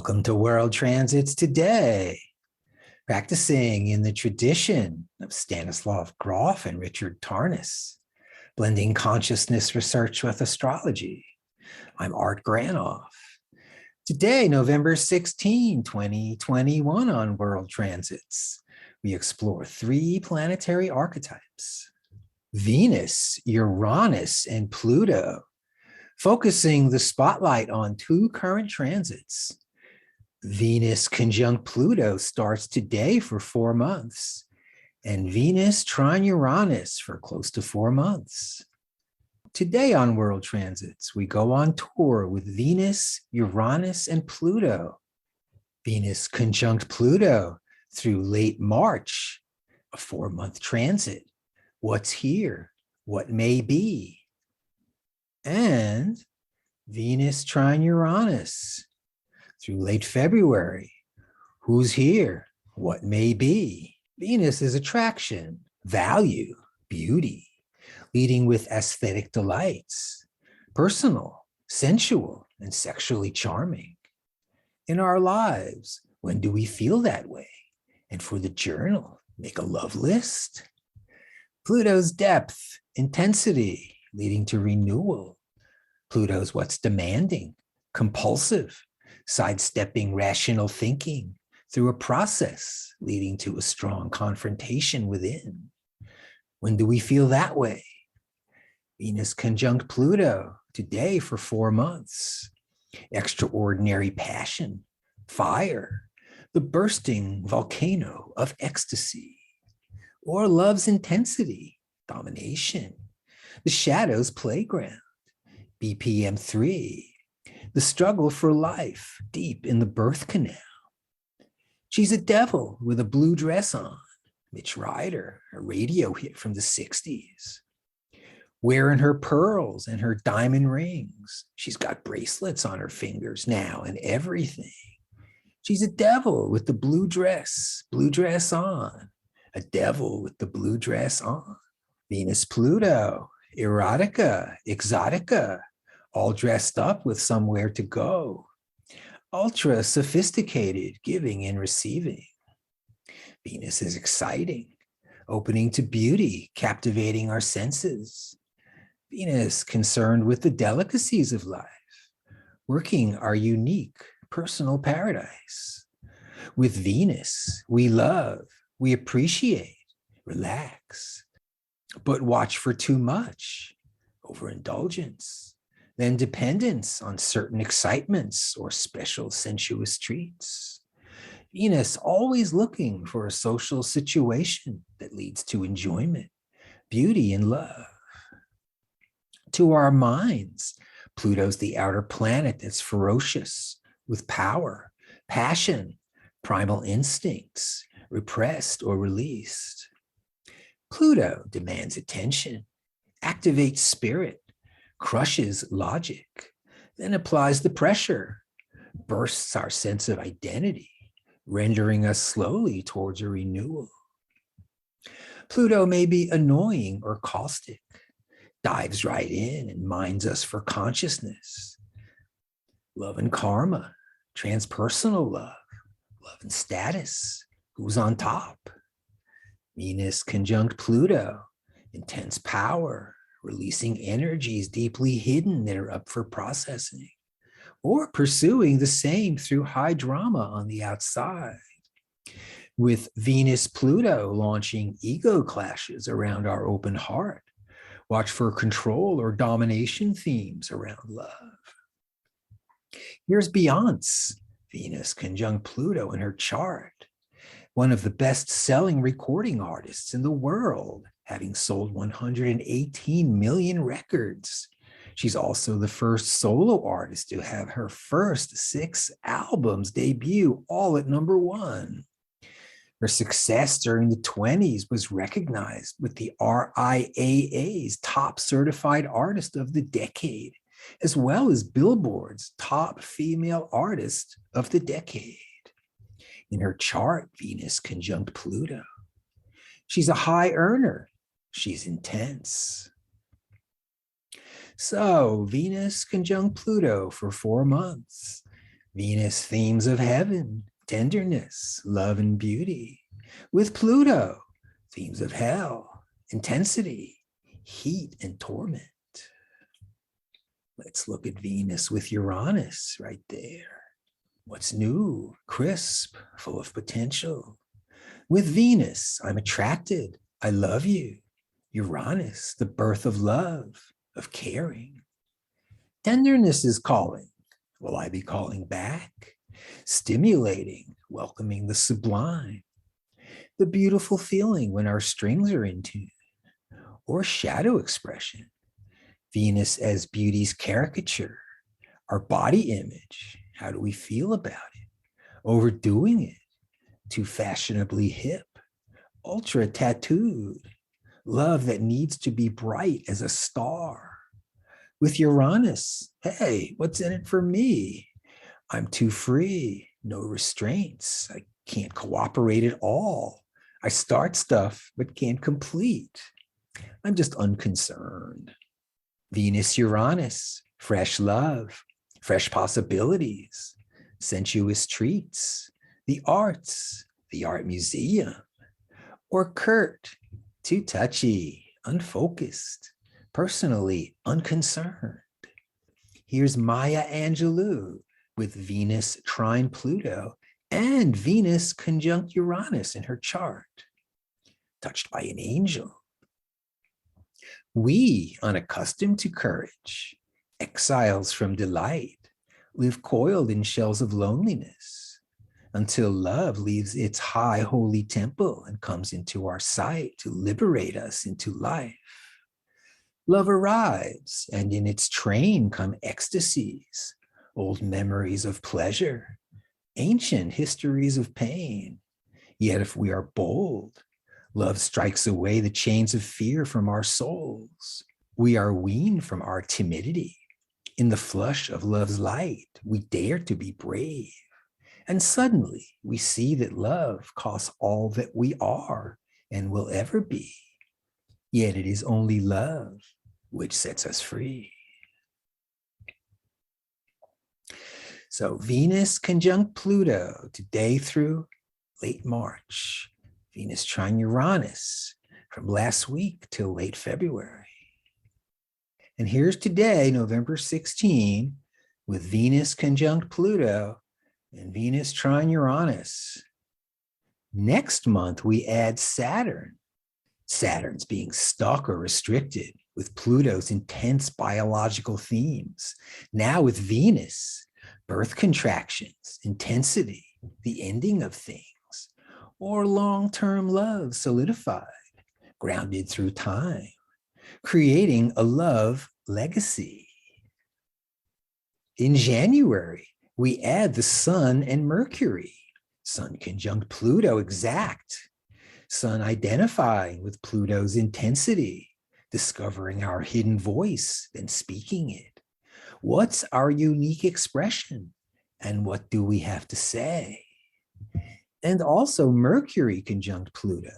Welcome to World Transits Today, practicing in the tradition of Stanislav Grof and Richard Tarnas, blending consciousness research with astrology. I'm Art Granoff. Today, November 16, 2021, on World Transits, we explore three planetary archetypes: Venus, Uranus, and Pluto, focusing the spotlight on two current transits. Venus conjunct Pluto starts today for 4 months, and Venus trine Uranus for close to 4 months. Today on World Transits, we go on tour with Venus, Uranus, and Pluto. Venus conjunct Pluto through late March, a 4-month transit. What's here? What may be? And Venus trine Uranus through late February. Who's here? What may be? Venus is attraction, value, beauty, leading with aesthetic delights, personal, sensual, and sexually charming. In our lives, when do we feel that way? And for the journal, make a love list. Pluto's depth, intensity, leading to renewal. Pluto's what's demanding, compulsive, sidestepping rational thinking through a process leading to a strong confrontation within. When do we feel that way? Venus conjunct Pluto today for 4 months. Extraordinary passion, fire, the bursting volcano of ecstasy, or love's intensity, domination, the shadow's playground, BPM 3, the struggle for life deep in the birth canal. She's a devil with a blue dress on, Mitch Ryder, a radio hit from the 60s. Wearing her pearls and her diamond rings. She's got bracelets on her fingers now and everything. She's a devil with the blue dress on. A devil with the blue dress on. Venus Pluto, erotica, exotica, all dressed up with somewhere to go. Ultra sophisticated, giving and receiving. Venus is exciting, opening to beauty, captivating our senses. Venus concerned with the delicacies of life, working our unique personal paradise. With Venus, we love, we appreciate, relax, but watch for too much, overindulgence, then dependence on certain excitements or special sensuous treats. Venus always looking for a social situation that leads to enjoyment, beauty, and love. To our minds, Pluto's the outer planet that's ferocious, with power, passion, primal instincts, repressed or released. Pluto demands attention, activates spirit, crushes logic, then applies the pressure, bursts our sense of identity, rendering us slowly towards a renewal. Pluto may be annoying or caustic, dives right in and mines us for consciousness. Love and karma, transpersonal love, love and status, who's on top. Venus conjunct Pluto, intense power, releasing energies deeply hidden that are up for processing, or pursuing the same through high drama on the outside. With Venus Pluto launching ego clashes around our open heart, watch for control or domination themes around love. Here's Beyonce, Venus conjunct Pluto in her chart, one of the best-selling recording artists in the world, having sold 118 million records. She's also the first solo artist to have her first 6 albums debut all at #1. Her success during the 20s was recognized with the RIAA's Top Certified Artist of the Decade, as well as Billboard's Top Female Artist of the Decade. In her chart, Venus conjunct Pluto. She's a high earner. She's intense. So Venus conjunct Pluto for 4 months. Venus, themes of heaven, tenderness, love, and beauty. With Pluto, themes of hell, intensity, heat, and torment. Let's look at Venus with Uranus right there. What's new, crisp, full of potential. With Venus, I'm attracted. I love you. Uranus, the birth of love, of caring. Tenderness is calling. Will I be calling back? Stimulating, welcoming the sublime. The beautiful feeling when our strings are in tune. Or shadow expression. Venus as beauty's caricature. Our body image. How do we feel about it? Overdoing it. Too fashionably hip. Ultra tattooed. Love that needs to be bright as a star. With Uranus, hey, what's in it for me? I'm too free, no restraints. I can't cooperate at all. I start stuff but can't complete. I'm just unconcerned. Venus, Uranus, fresh love, fresh possibilities, sensuous treats, the arts, the art museum, or curt, too touchy, unfocused, personally unconcerned. Here's Maya Angelou with Venus trine Pluto and Venus conjunct Uranus in her chart, touched by an angel. We, unaccustomed to courage, exiles from delight, live coiled in shells of loneliness until love leaves its high holy temple and comes into our sight to liberate us into life. Love arrives, and in its train come ecstasies, old memories of pleasure, ancient histories of pain. Yet if we are bold, love strikes away the chains of fear from our souls. We are weaned from our timidity. In the flush of love's light, we dare to be brave. And suddenly we see that love costs all that we are and will ever be. Yet it is only love which sets us free. So Venus conjunct Pluto today through late March. Venus trine Uranus from last week till late February. And here's today, November 16, with Venus conjunct Pluto and Venus trine Uranus. Next month, we add Saturn. Saturn's being stuck or restricted with Pluto's intense biological themes. Now with Venus, birth contractions, intensity, the ending of things, or long-term love solidified, grounded through time, creating a love legacy. In January, we add the Sun and Mercury. Sun conjunct Pluto exact. Sun identifying with Pluto's intensity, discovering our hidden voice, then speaking it. What's our unique expression? And what do we have to say? And also Mercury conjunct Pluto.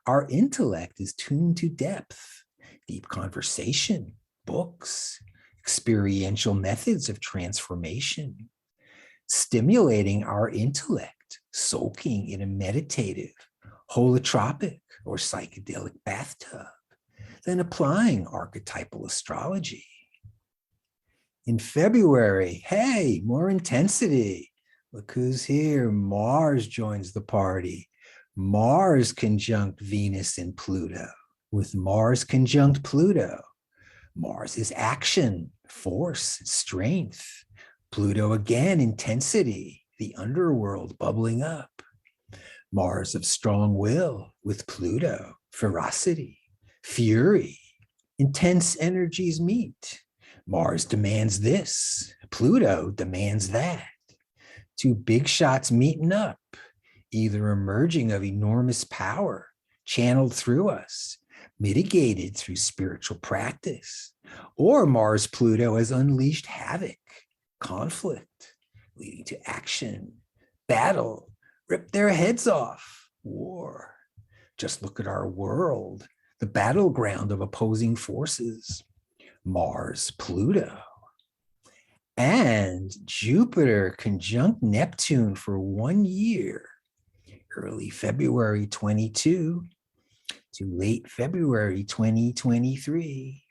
Our intellect is tuned to depth, deep conversation, books, experiential methods of transformation, stimulating our intellect, soaking in a meditative, holotropic, or psychedelic bathtub, then applying archetypal astrology. In February, hey, more intensity. Look who's here. Mars joins the party. Mars conjunct Venus and Pluto. With Mars conjunct Pluto, Mars is action, force, strength. Pluto again, intensity, the underworld bubbling up. Mars of strong will with Pluto, ferocity, fury. Intense energies meet. Mars demands this, Pluto demands that. Two big shots meeting up, either emerging of enormous power, channeled through us, mitigated through spiritual practice, or Mars Pluto has unleashed havoc, conflict, leading to action, battle, rip their heads off, war. Just look at our world, the battleground of opposing forces. Mars Pluto. And Jupiter conjunct Neptune for 1 year, early February 22 to late February 2023.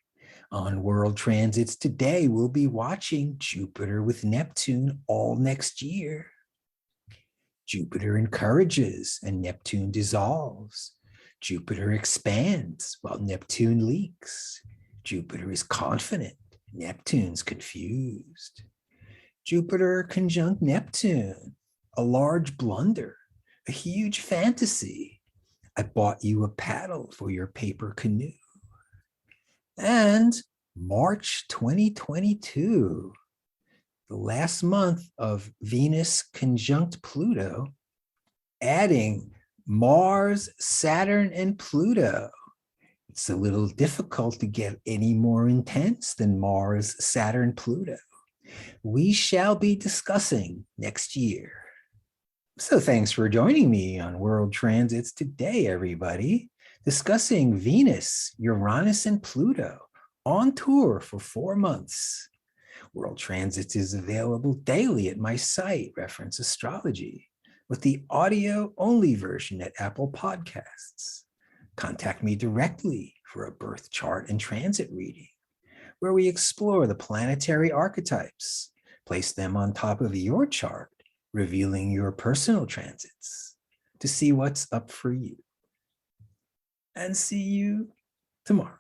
On world transits today, we'll be watching Jupiter with Neptune all next year. Jupiter encourages and Neptune dissolves. Jupiter expands while Neptune leaks. Jupiter is confident, Neptune's confused. Jupiter conjunct Neptune, a large blunder, a huge fantasy. I bought you a paddle for your paper canoe. And March 2022, the last month of Venus conjunct Pluto, adding Mars, Saturn, and Pluto. It's a little difficult to get any more intense than Mars, Saturn, Pluto. We shall be discussing next year. So thanks for joining me on World Transits today, everybody, discussing Venus, Uranus, and Pluto on tour for 4 months. World Transits is available daily at my site, Reference Astrology, with the audio-only version at Apple Podcasts. Contact me directly for a birth chart and transit reading, where we explore the planetary archetypes, place them on top of your chart, revealing your personal transits to see what's up for you. And see you tomorrow.